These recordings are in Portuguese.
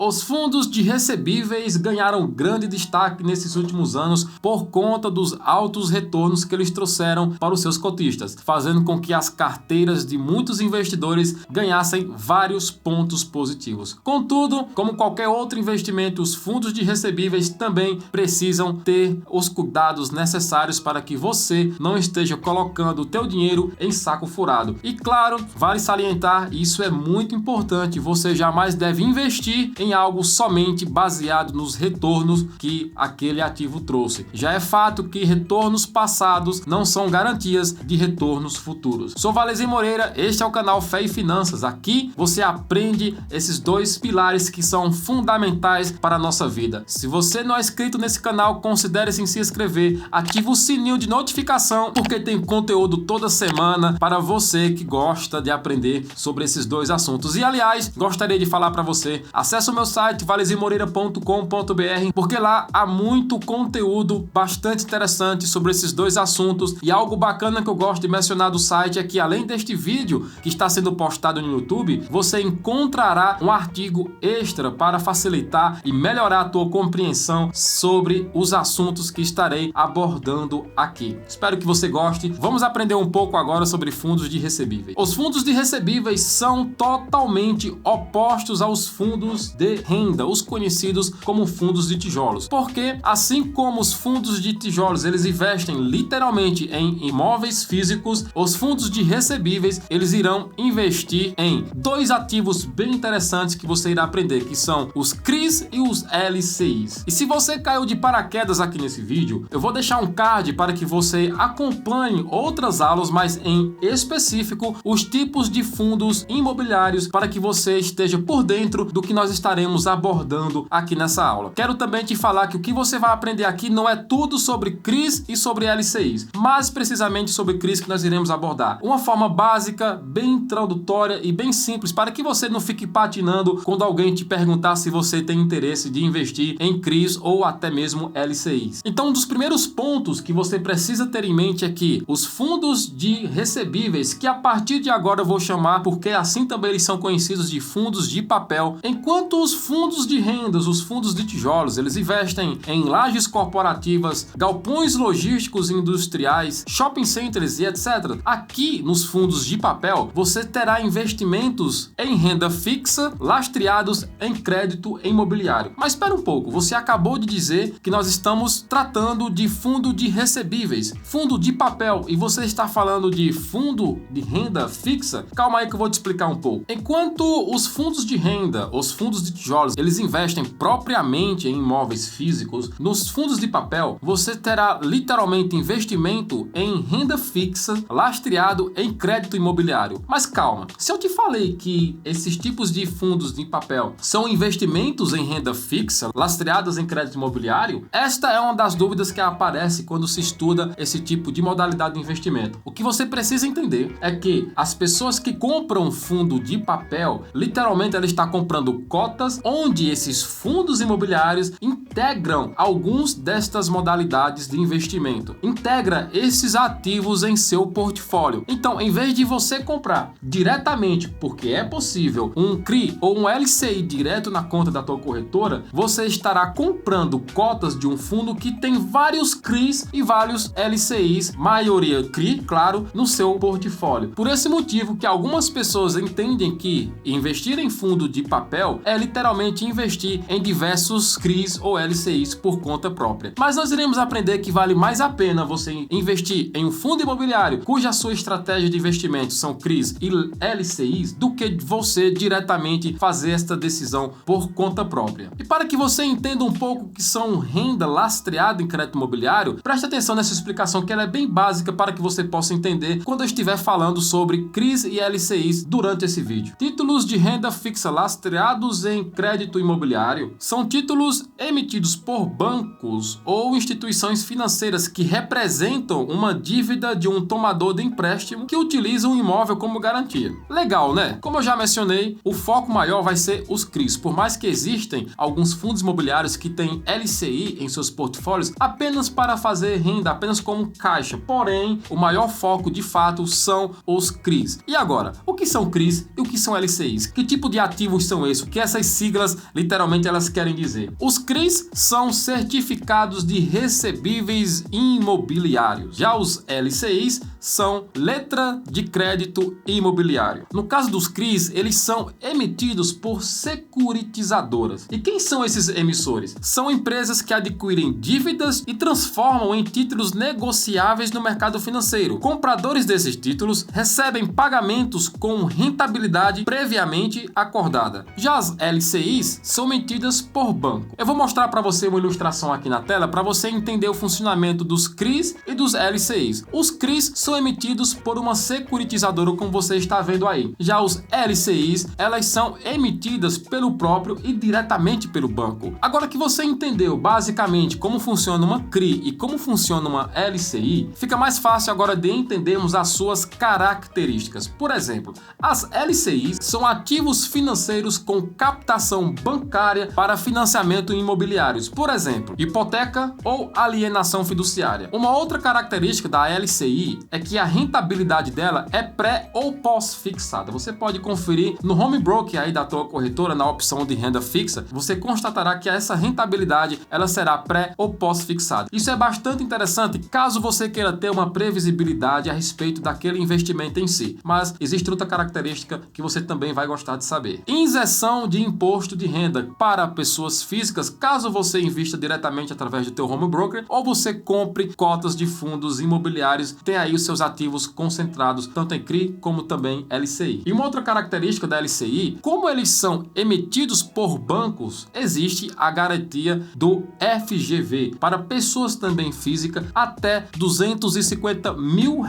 Os fundos de recebíveis ganharam grande destaque nesses últimos anos por conta dos altos retornos que eles trouxeram para os seus cotistas, fazendo com que as carteiras de muitos investidores ganhassem vários pontos positivos. Contudo, como qualquer outro investimento, os fundos de recebíveis também precisam ter os cuidados necessários para que você não esteja colocando o teu dinheiro em saco furado. E claro, vale salientar, isso é muito importante, você jamais deve investir em algo somente baseado nos retornos que aquele ativo trouxe. Já é fato que retornos passados não são garantias de retornos futuros. Sou Valezinho Moreira, este é o canal Fé e Finanças. Aqui você aprende esses dois pilares que são fundamentais para a nossa vida. Se você não é inscrito nesse canal, considere-se em se inscrever, ative o sininho de notificação, porque tem conteúdo toda semana para você que gosta de aprender sobre esses dois assuntos. E aliás, gostaria de falar para você, acesse o meu site valezinmoreira.com.br, porque lá há muito conteúdo bastante interessante sobre esses dois assuntos. E algo bacana que eu gosto de mencionar do site é que, além deste vídeo que está sendo postado no YouTube, você encontrará um artigo extra para facilitar e melhorar a tua compreensão sobre os assuntos que estarei abordando aqui. Espero que você goste. Vamos aprender um pouco agora sobre fundos de recebíveis. Os fundos de recebíveis são totalmente opostos aos fundos de renda, os conhecidos como fundos de tijolos. Porque, assim como os fundos de tijolos, eles investem literalmente em imóveis físicos, os fundos de recebíveis, eles irão investir em dois ativos bem interessantes que você irá aprender, que são os CRIs e os LCIs. E se você caiu de paraquedas aqui nesse vídeo, eu vou deixar um card para que você acompanhe outras aulas, mas em específico os tipos de fundos imobiliários, para que você esteja por dentro do que nós estaremos abordando aqui nessa aula. Quero também te falar que o que você vai aprender aqui não é tudo sobre CRIs e sobre LCIs, mas precisamente sobre CRIs que nós iremos abordar. Uma forma básica, bem introdutória e bem simples, para que você não fique patinando quando alguém te perguntar se você tem interesse de investir em CRIs ou até mesmo LCIs. Então, um dos primeiros pontos que você precisa ter em mente é que os fundos de recebíveis, que a partir de agora eu vou chamar, porque assim também eles são conhecidos, de fundos de papel, enquanto os fundos de rendas, os fundos de tijolos, eles investem em lajes corporativas, galpões logísticos e industriais, shopping centers e etc. Aqui nos fundos de papel, você terá investimentos em renda fixa, lastreados em crédito imobiliário. Mas espera um pouco, você acabou de dizer que nós estamos tratando de fundo de recebíveis, fundo de papel, e você está falando de fundo de renda fixa? Calma aí que eu vou te explicar um pouco. Enquanto os fundos de renda, os fundos de tijolos, eles investem propriamente em imóveis físicos, nos fundos de papel, você terá literalmente investimento em renda fixa, lastreado em crédito imobiliário. Mas calma, se eu te falei que esses tipos de fundos de papel são investimentos em renda fixa, lastreadas em crédito imobiliário, esta é uma das dúvidas que aparece quando se estuda esse tipo de modalidade de investimento. O que você precisa entender é que as pessoas que compram fundo de papel, literalmente ela está comprando cotas onde esses fundos imobiliários integram alguns destas modalidades de investimento. Integra esses ativos em seu portfólio. Então, em vez de você comprar diretamente, porque é possível, um CRI ou um LCI direto na conta da tua corretora, você estará comprando cotas de um fundo que tem vários CRIs e vários LCIs, maioria CRI, claro, no seu portfólio. Por esse motivo que algumas pessoas entendem que investir em fundo de papel é literalmente investir em diversos CRIs ou LCIs por conta própria. Mas nós iremos aprender que vale mais a pena você investir em um fundo imobiliário cuja sua estratégia de investimento são CRIs e LCIs do que você diretamente fazer esta decisão por conta própria. E para que você entenda um pouco o que são renda lastreada em crédito imobiliário, preste atenção nessa explicação que ela é bem básica para que você possa entender quando eu estiver falando sobre CRIs e LCIs durante esse vídeo. Títulos de renda fixa lastreados em crédito imobiliário são títulos emitidos por bancos ou instituições financeiras que representam uma dívida de um tomador de empréstimo que utiliza um imóvel como garantia. Legal, né? Como eu já mencionei, o foco maior vai ser os CRIs. Por mais que existem alguns fundos imobiliários que têm LCI em seus portfólios apenas para fazer renda, apenas como caixa. Porém, o maior foco de fato são os CRIs. E agora, o que são CRIs e o que são LCIs? Que tipo de ativos são esses? O que essas siglas literalmente elas querem dizer. Os CRIs são certificados de recebíveis imobiliários. Já os LCIs são letra de crédito imobiliário. No caso dos CRIs, eles são emitidos por securitizadoras. E quem são esses emissores? São empresas que adquirem dívidas e transformam em títulos negociáveis no mercado financeiro. Compradores desses títulos recebem pagamentos com rentabilidade previamente acordada. Já as LCIs são emitidas por banco. Eu vou mostrar para você uma ilustração aqui na tela para você entender o funcionamento dos CRIs e dos LCIs. Os CRIs são emitidos por uma securitizadora, como você está vendo aí. Já os LCIs, elas são emitidas pelo próprio e diretamente pelo banco. Agora que você entendeu basicamente como funciona uma CRI e como funciona uma LCI, fica mais fácil agora de entendermos as suas características. Por exemplo, as LCIs são ativos financeiros com captação bancária para financiamento imobiliários, por exemplo, hipoteca ou alienação fiduciária. Uma outra característica da LCI é que a rentabilidade dela é pré ou pós-fixada. Você pode conferir no home broker aí da tua corretora, na opção de renda fixa, você constatará que essa rentabilidade ela será pré ou pós-fixada. Isso é bastante interessante caso você queira ter uma previsibilidade a respeito daquele investimento em si. Mas existe outra característica que você também vai gostar de saber. Isenção de imposto de renda para pessoas físicas, caso você invista diretamente através do teu home broker ou você compre cotas de fundos imobiliários, tem aí os seus ativos concentrados, tanto em CRI como também LCI. E uma outra característica da LCI, como eles são emitidos por bancos, existe a garantia do FGV para pessoas também físicas até R$250 mil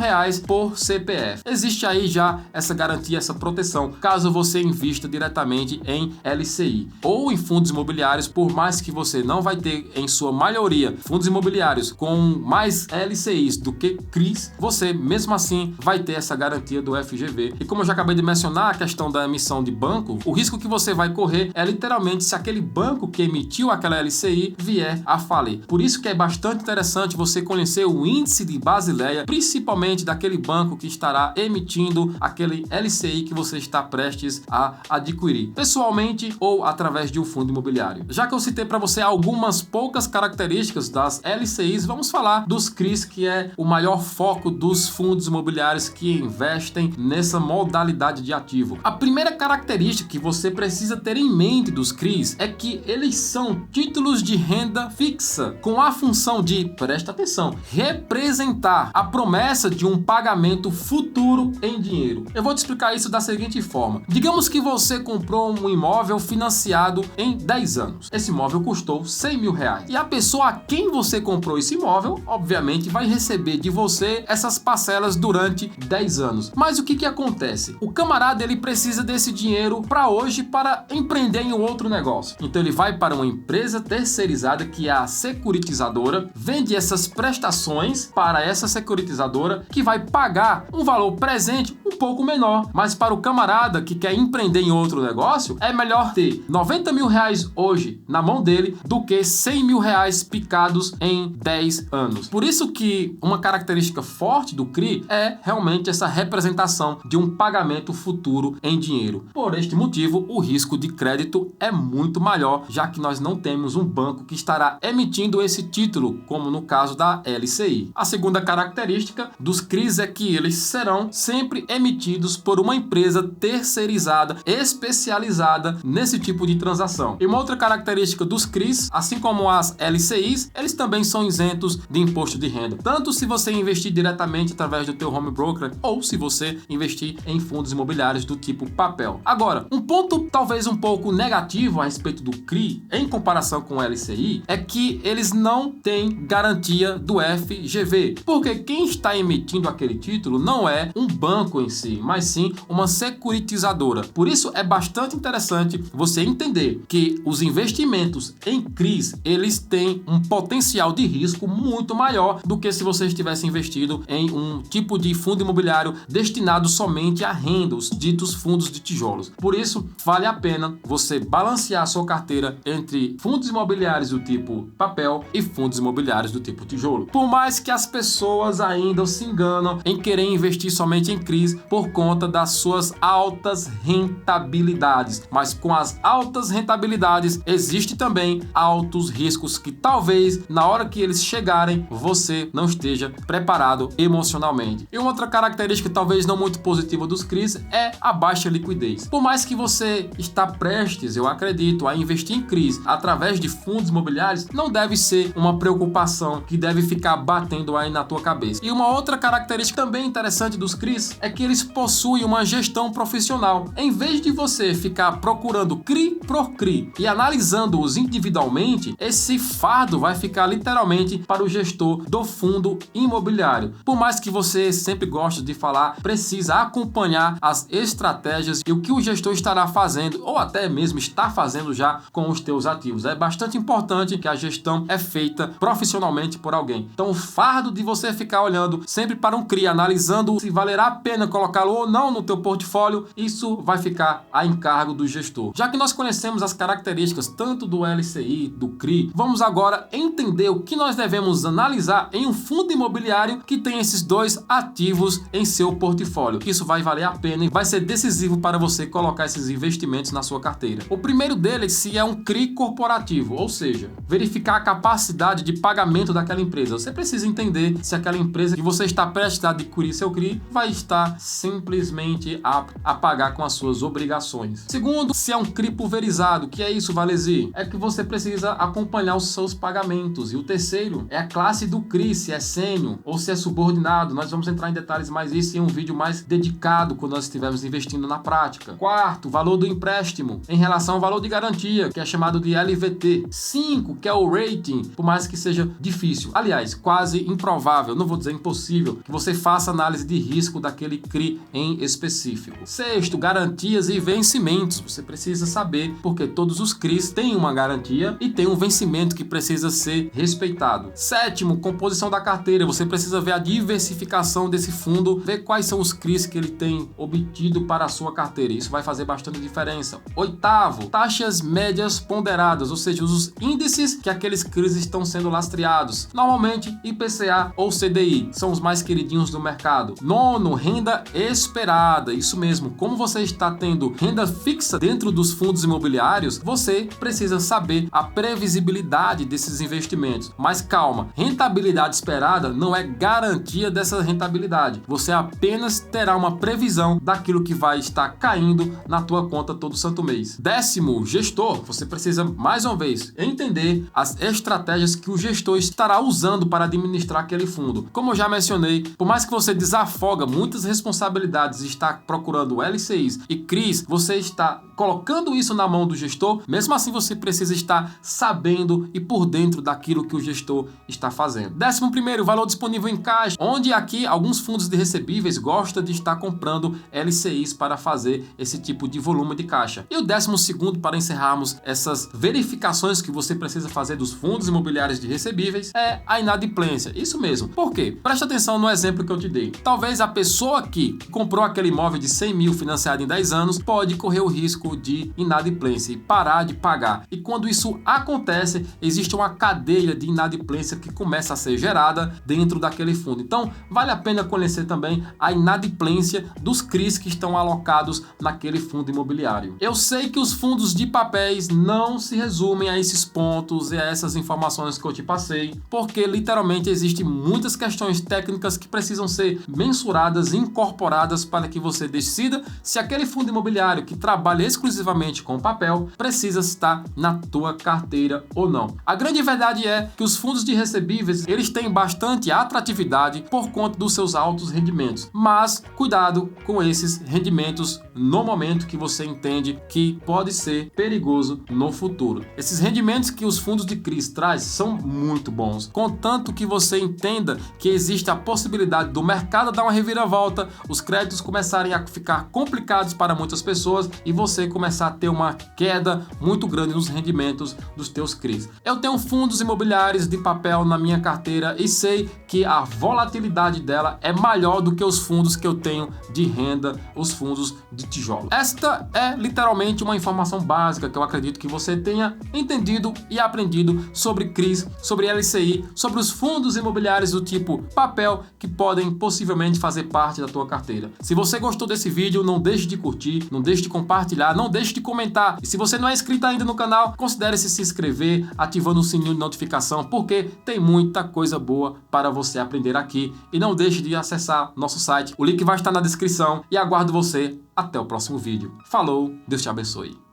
por CPF. Existe aí já essa garantia, essa proteção, caso você invista diretamente em LCI ou em fundos imobiliários, por mais que você não vai ter em sua maioria fundos imobiliários com mais LCIs do que CRIs, você mesmo assim vai ter essa garantia do FGV. E como eu já acabei de mencionar a questão da emissão de banco, o risco que você vai correr é literalmente se aquele banco que emitiu aquela LCI vier a falir. Por isso que é bastante interessante você conhecer o índice de Basileia, principalmente daquele banco que estará emitindo aquele LCI que você está prestes a adquirir, pessoalmente ou através de um fundo imobiliário. Já que eu citei para você algumas poucas características das LCIs, vamos falar dos CRIs, que é o maior foco dos fundos imobiliários que investem nessa modalidade de ativo. A primeira característica que você precisa ter em mente dos CRIs é que eles são títulos de renda fixa, com a função de, presta atenção, representar a promessa de um pagamento futuro em dinheiro. Eu vou te explicar isso da seguinte forma. Digamos que você comprou um imóvel financiado em 10 anos. Esse imóvel custou R$100 mil. E a pessoa a quem você comprou esse imóvel, obviamente, vai receber de você essas parcelas durante 10 anos. Mas o que acontece? O camarada ele precisa desse dinheiro para hoje para empreender em um outro negócio. Então ele vai para uma empresa terceirizada, que é a securitizadora, vende essas prestações para essa securitizadora, que vai pagar um valor presente um pouco menor. Mas para o camarada que quer empreender em outro negócio, é melhor ter R$90 mil hoje na mão dele do que R$100 mil picados em 10 anos. Por isso que uma característica forte do CRI é realmente essa representação de um pagamento futuro em dinheiro. Por este motivo, o risco de crédito é muito maior, já que nós não temos um banco que estará emitindo esse título, como no caso da LCI. A segunda característica dos CRIs é que eles serão sempre emitidos por uma empresa terceirizada, especializada nesse tipo de transação. E uma outra característica dos CRIs, assim como as LCIs, eles também são isentos de imposto de renda, tanto se você investir diretamente através do teu home broker ou se você investir em fundos imobiliários do tipo papel. Agora, um ponto talvez um pouco negativo a respeito do CRI em comparação com o LCI é que eles não têm garantia do FGV, porque quem está emitindo aquele título não é um banco em si, mas sim uma securitizadora. Por isso é bastante interessante você entender que os investimentos em CRIs, eles têm um potencial de risco muito maior do que se você estivesse investido em um tipo de fundo imobiliário destinado somente à renda, os ditos fundos de tijolos. Por isso, vale a pena você balancear a sua carteira entre fundos imobiliários do tipo papel e fundos imobiliários do tipo tijolo. Por mais que as pessoas ainda se enganam em querer investir somente em CRIs por conta das suas altas rentabilidades, mas com as altas rentabilidades, existe também altos riscos que talvez na hora que eles chegarem você não esteja preparado emocionalmente. E uma outra característica talvez não muito positiva dos CRIs é a baixa liquidez. Por mais que você está prestes, eu acredito, a investir em CRIs através de fundos imobiliários, não deve ser uma preocupação que deve ficar batendo aí na tua cabeça. E uma outra característica também interessante dos CRIs é que eles possuem uma gestão profissional. Em vez de você ficar procurando CRI por CRI e analisando-os individualmente, esse fardo vai ficar literalmente para o gestor do fundo imobiliário. Por mais que você sempre goste de falar, precisa acompanhar as estratégias e o que o gestor estará fazendo ou até mesmo está fazendo já com os teus ativos. É bastante importante que a gestão é feita profissionalmente por alguém. Então o fardo de você ficar olhando sempre para um CRI, analisando se valerá a pena colocá-lo ou não no teu portfólio, isso vai ficar a encargo do gestor. Já que nós conhecemos as características tanto do LCI, do CRI, vamos agora entender o que nós devemos analisar em um fundo imobiliário que tem esses dois ativos em seu portfólio. Isso vai valer a pena e vai ser decisivo para você colocar esses investimentos na sua carteira. O primeiro deles se é um CRI corporativo, ou seja, verificar a capacidade de pagamento daquela empresa. Você precisa entender se aquela empresa que você está prestes a adquirir seu CRI vai estar simplesmente apta a pagar com as suas obrigações. Segundo, se é um CRI pulverizado. Que é isso, Valesi? É que você precisa acompanhar os seus pagamentos. E o terceiro é a classe do CRI, se é sênior ou se é subordinado. Nós vamos entrar em detalhes mais isso em um vídeo mais dedicado quando nós estivermos investindo na prática. Quarto, valor do empréstimo em relação ao valor de garantia, que é chamado de LVT. 5, que é o rating, por mais que seja difícil. Aliás, quase improvável, não vou dizer impossível, que você faça análise de risco daquele CRI em específico. Sexto, garantias e vencimentos. Você precisa saber porque todos os CRIs têm uma garantia e tem um vencimento que precisa ser respeitado. Sétimo, composição da carteira. Você precisa ver a diversificação desse fundo, ver quais são os CRIs que ele tem obtido para a sua carteira. Isso vai fazer bastante diferença. Oitavo, taxas médias ponderadas, ou seja, os índices que aqueles CRIs estão sendo lastreados. Normalmente, IPCA ou CDI são os mais queridinhos do mercado. Nono, renda esperada. Isso mesmo, como você está tendo renda fixa dentro dos fundos imobiliários, você precisa saber a previsibilidade desses investimentos. Mas calma, rentabilidade esperada não é garantia dessa rentabilidade. Você apenas terá uma previsão daquilo que vai estar caindo na tua conta todo santo mês. Décimo, gestor. Você precisa, mais uma vez, entender as estratégias que o gestor estará usando para administrar aquele fundo. Como eu já mencionei, por mais que você desafoga muitas responsabilidades e está procurando LCIs e CRIs, você está colocando isso na mão do gestor, mesmo assim você precisa estar sabendo e por dentro daquilo que o gestor está fazendo. 11º, valor disponível em caixa, onde aqui alguns fundos de recebíveis gostam de estar comprando LCIs para fazer esse tipo de volume de caixa. E o 12º, para encerrarmos essas verificações que você precisa fazer dos fundos imobiliários de recebíveis, é a inadimplência. Isso mesmo. Por quê? Presta atenção no exemplo que eu te dei. Talvez a pessoa que comprou aquele imóvel de 100 mil financiado em 10 anos pode correr o risco de inadimplência e parar de pagar. E quando isso acontece, existe uma cadeia de inadimplência que começa a ser gerada dentro daquele fundo. Então, vale a pena conhecer também a inadimplência dos CRIs que estão alocados naquele fundo imobiliário. Eu sei que os fundos de papéis não se resumem a esses pontos e a essas informações que eu te passei, porque literalmente existem muitas questões técnicas que precisam ser mensuradas e incorporadas para que você decida se aquele fundo imobiliário que trabalha exclusivamente com papel precisa estar na tua carteira ou não. A grande verdade é que os fundos de recebíveis, eles têm bastante atratividade por conta dos seus altos rendimentos, mas cuidado com esses rendimentos no momento que você entende que pode ser perigoso no futuro. Esses rendimentos que os fundos de CRIs trazem são muito bons, contanto que você entenda que existe a possibilidade do mercado dar uma reviravolta, os créditos começarem a ficar complicados para muitas pessoas e você começar a ter uma queda muito grande nos rendimentos dos teus CRIs. Eu tenho fundos imobiliários de papel na minha carteira e sei que a volatilidade dela é maior do que os fundos que eu tenho de renda, os fundos de tijolo. Esta é literalmente uma informação básica que eu acredito que você tenha entendido e aprendido sobre CRIs, sobre LCI, sobre os fundos imobiliários do tipo papel que podem possivelmente fazer parte da tua carteira. Se você gostou desse vídeo, não deixe de curtir, não deixe de compartilhar, não deixe de comentar. E se você não é inscrito ainda no canal, considere se inscrever, ativando o sininho de notificação, porque tem muita coisa boa para você aprender aqui. E não deixe de acessar nosso site, o link vai estar na descrição e aguardo você até o próximo vídeo. Falou, Deus te abençoe.